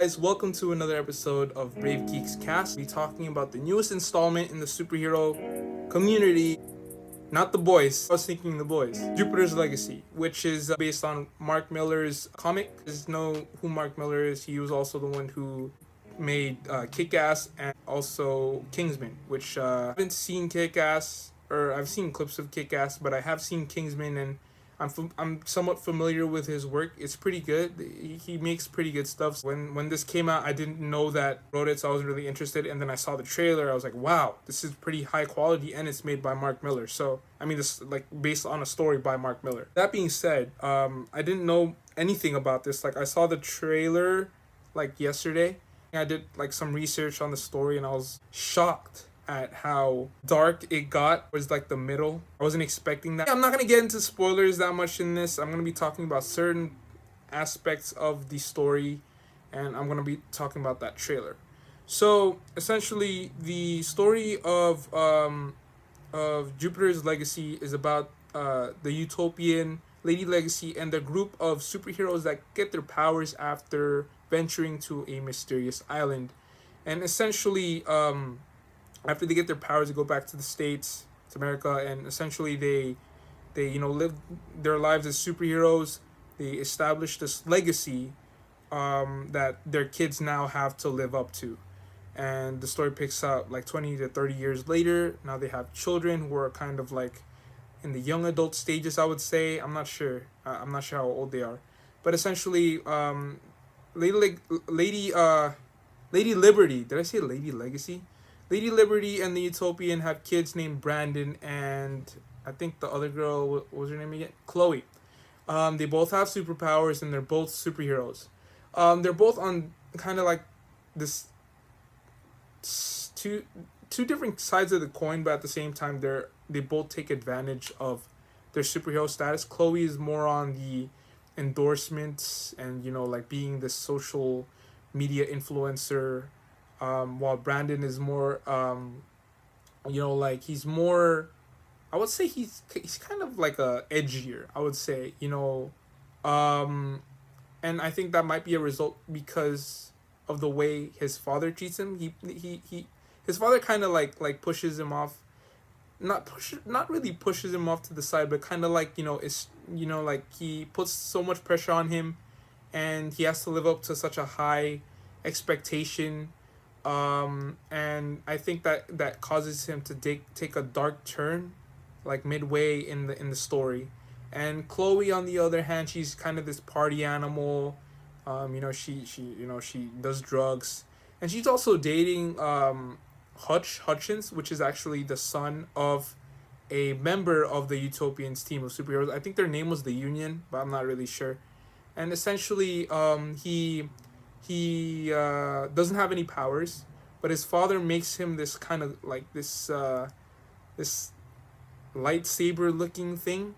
Guys, welcome to another episode of Brave Geeks Cast. We'll be talking about the newest installment in the superhero community. Not The Boys. I was thinking The Boys. Jupiter's Legacy, which is based on Mark Miller's comic. You guys know who Mark Miller is. He was also the one who made Kick-Ass and also Kingsman, which I haven't seen Kick-Ass, or I've seen clips of Kick-Ass, but I have seen Kingsman, and I'm somewhat familiar with his work. It's pretty good. He makes pretty good stuff. When this came out, I didn't know that wrote it, so I was really interested. And then I saw the trailer. I was like, wow, this is pretty high quality, and it's made by Mark Miller. So I mean, this like based on a story by Mark Miller. That being said, I didn't know anything about this. Like I saw the trailer like yesterday. I did like some research on the story, and I was shocked at how dark it got was like the middle. I wasn't expecting that. I'm not gonna get into spoilers that much in this. I'm gonna be talking about certain aspects of the story, and I'm gonna be talking about that trailer. So essentially, the story of Jupiter's Legacy is about the utopian Lady Legacy and the group of superheroes that get their powers after venturing to a mysterious island, and essentially after they get their powers, they go back to the States, to America, and essentially they live their lives as superheroes. They establish this legacy that their kids now have to live up to, and the story picks up like 20 to 30 years later. Now they have children who are kind of like in the young adult stages. I would say I'm not sure. I'm not sure how old they are, but essentially, Lady Lady Lady Liberty. Did I say Lady Legacy? Lady Liberty and the Utopian have kids named Brandon and I think the other girl, what was her name again? Chloe. They both have superpowers and they're both superheroes. They're both on kind of like this two different sides of the coin, but at the same time they both take advantage of their superhero status. Chloe is more on the endorsements and like being this social media influencer, while Brandon is more like he's more, I would say he's kind of like a edgier, I would say, um and I think that might be a result because of the way his father treats him. He his father kind of like pushes him off, not really pushes him off to the side, but kind of like is like he puts so much pressure on him, and he has to live up to such a high expectation, and I think that causes him to take a dark turn like midway in the story. And Chloe, on the other hand, she's kind of this party animal. She does drugs, and she's also dating Hutchins, which is actually the son of a member of the Utopians team of superheroes. I think their name was the Union, but I'm not really sure. And essentially, he doesn't have any powers, but his father makes him this kind of like this lightsaber looking thing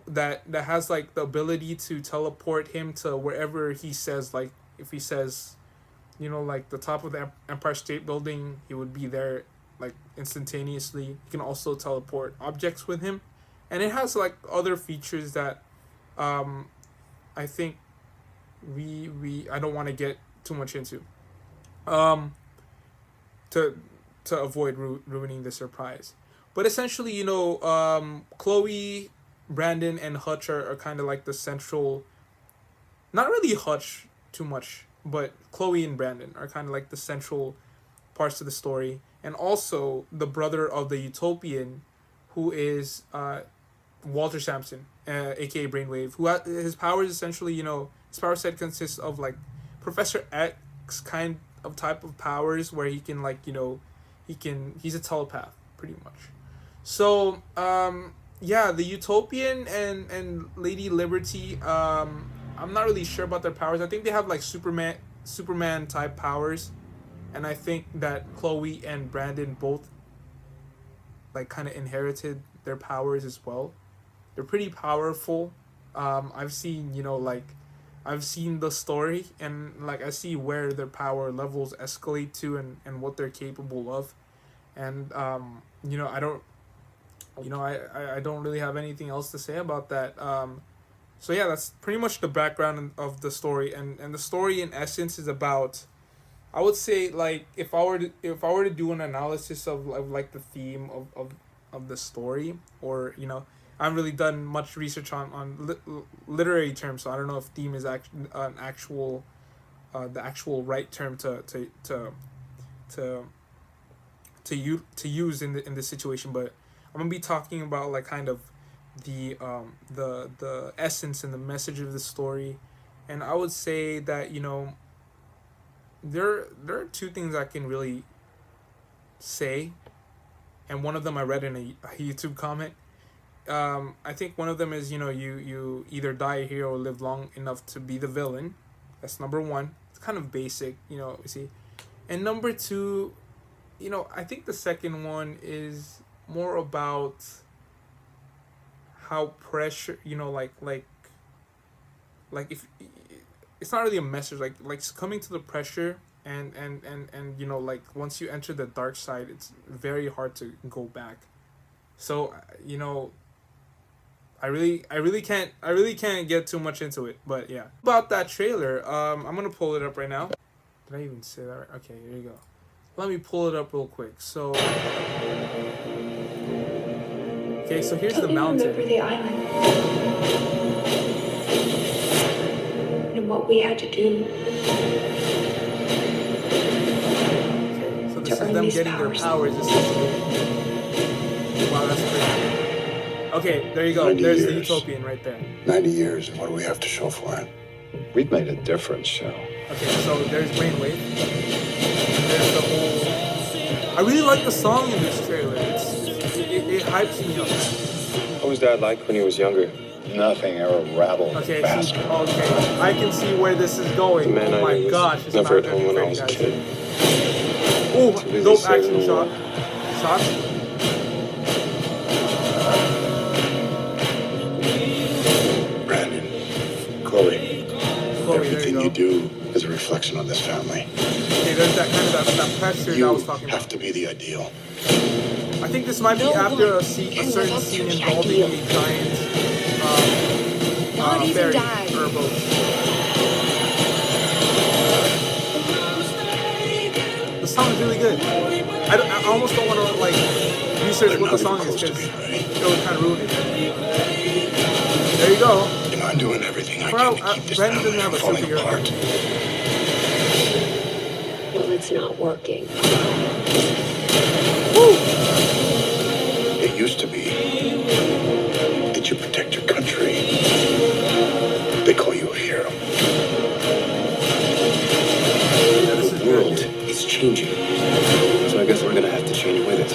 that has like the ability to teleport him to wherever he says. Like if he says, like the top of the Empire State Building, he would be there like instantaneously. He can also teleport objects with him, and it has like other features that I think we I don't want to get too much into, um to avoid ruining the surprise. But essentially, Chloe, Brandon, and Hutch are kind of like the central. Not really Hutch too much, but Chloe and Brandon are kind of like the central parts of the story, and also the brother of the Utopian, who is Walter Sampson, aka Brainwave, who his powers essentially, his power set consists of like Professor X kind of type of powers where he can like he's a telepath pretty much. So yeah, the Utopian and Lady Liberty, I'm not really sure about their powers. I think they have like Superman type powers, and I think that Chloe and Brandon both like kind of inherited their powers as well. They're pretty powerful. I've seen I've seen the story, and like I see where their power levels escalate to, and what they're capable of. And I don't I don't really have anything else to say about that. So yeah, that's pretty much the background of the story, and the story in essence is about, I would say, like, if I were to do an analysis of like the theme of the story, or I haven't really done much research on literary terms, so I don't know if theme is an actual the actual right term to to use in this situation. But I'm gonna be talking about like kind of the essence and the message of the story, and I would say that there are two things I can really say, and one of them I read in a YouTube comment. I think one of them is you either die a hero or live long enough to be the villain. That's number one. It's kind of basic, you see. And number two, I think the second one is more about how pressure, like if it's not really a message, like succumbing to the pressure, and like once you enter the dark side, it's very hard to go back. So I really can't get too much into it, but yeah. About that trailer, I'm gonna pull it up right now. Did I even say that right? Okay, here you go. Let me pull it up real quick. So okay, so here's the mountain. Remember the island and what we had to do. Okay, so this is them getting their powers essentially. Wow, that's crazy. Okay, there you go. There's the utopian right there. 90 years, and what do we have to show for it? We've made a difference, show. Okay, so there's Brainwave. There's the whole... I really like the song in this trailer. It hypes me up. What was Dad like when he was younger? Nothing ever rattled okay, faster. Okay, I can see where this is going. Oh my gosh, it's never at home when I was a kid. Oh, dope action shot. Shots. Chloe, everything you do is a reflection on this family. Okay, there's that kind of that pressure that I was talking about. You have to be the ideal. I think this might be after a certain scene involving a giant fairy or boat. The song is really good. I almost don't want to like research what the song is because it would kind of ruin it. There you go. I'm doing everything I can to keep this family from falling apart. Well, it's not working. Woo! It used to be that you protect your country. They call you a hero. Yeah, the world is changing, so I guess we're gonna have to change with it.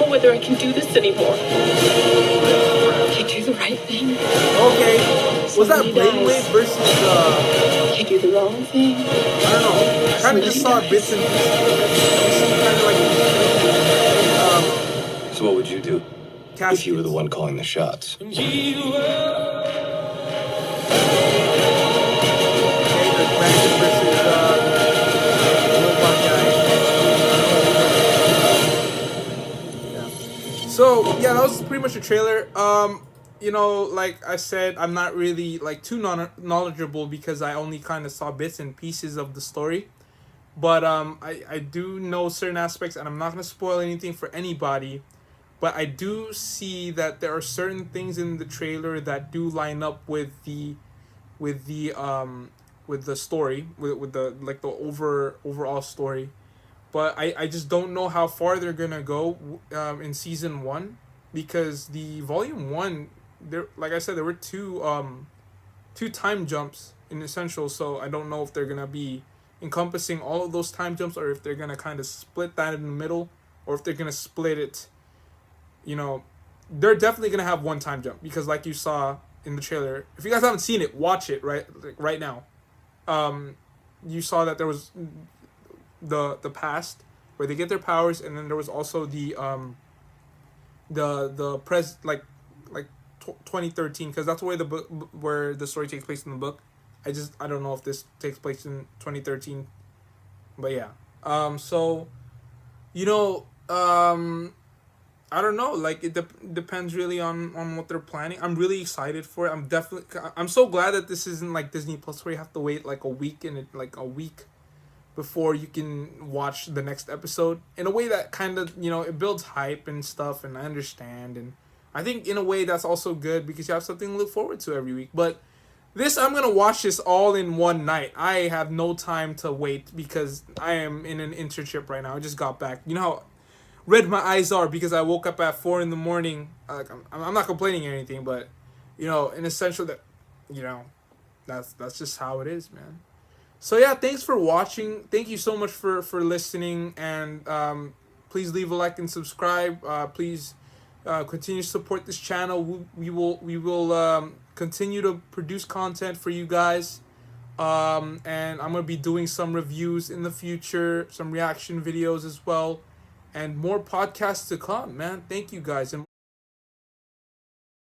Whether I can do this anymore. I do the right thing. Okay. Was that Brainwave versus I do the wrong thing. I don't know. I kind of just saw bits and pieces of it. So what would you do if you were the one calling the shots? Okay, there's Brainwave versus robot guy. So yeah, that was pretty much the trailer. Like I said, I'm not really like too knowledgeable because I only kind of saw bits and pieces of the story, but I do know certain aspects, and I'm not gonna spoil anything for anybody. But I do see that there are certain things in the trailer that do line up with the story, with the like the overall story. But I just don't know how far they're gonna go in season 1, because the volume 1, there, like I said, there were two time jumps in Essential, so I don't know if they're gonna be encompassing all of those time jumps, or if they're gonna kind of split that in the middle, or if they're gonna split it. They're definitely gonna have one time jump, because like you saw in the trailer, if you guys haven't seen it, watch it right now. You saw that there was the past where they get their powers, and then there was also the 2013, because that's where the book, where the story takes place in the book. I don't know if this takes place in 2013, but yeah. So you know, I don't know. Like it depends really on what they're planning. I'm really excited for it. I'm so glad that this isn't like Disney Plus where you have to wait like a week and like a week before you can watch the next episode. In a way that kind of, it builds hype and stuff, and I understand, and I think in a way that's also good because you have something to look forward to every week. But this, I'm gonna watch this all in one night. I have no time to wait because I am in an internship right now. I just got back. You know how red my eyes are because I woke up at 4 in the morning. Like I'm not complaining or anything, but in essential that, you know, that's just how it is, man. So yeah, thanks for watching. Thank you so much for listening, and please leave a like and subscribe. Please continue to support this channel. We will continue to produce content for you guys. And I'm gonna be doing some reviews in the future, some reaction videos as well, and more podcasts to come. Man, thank you guys. And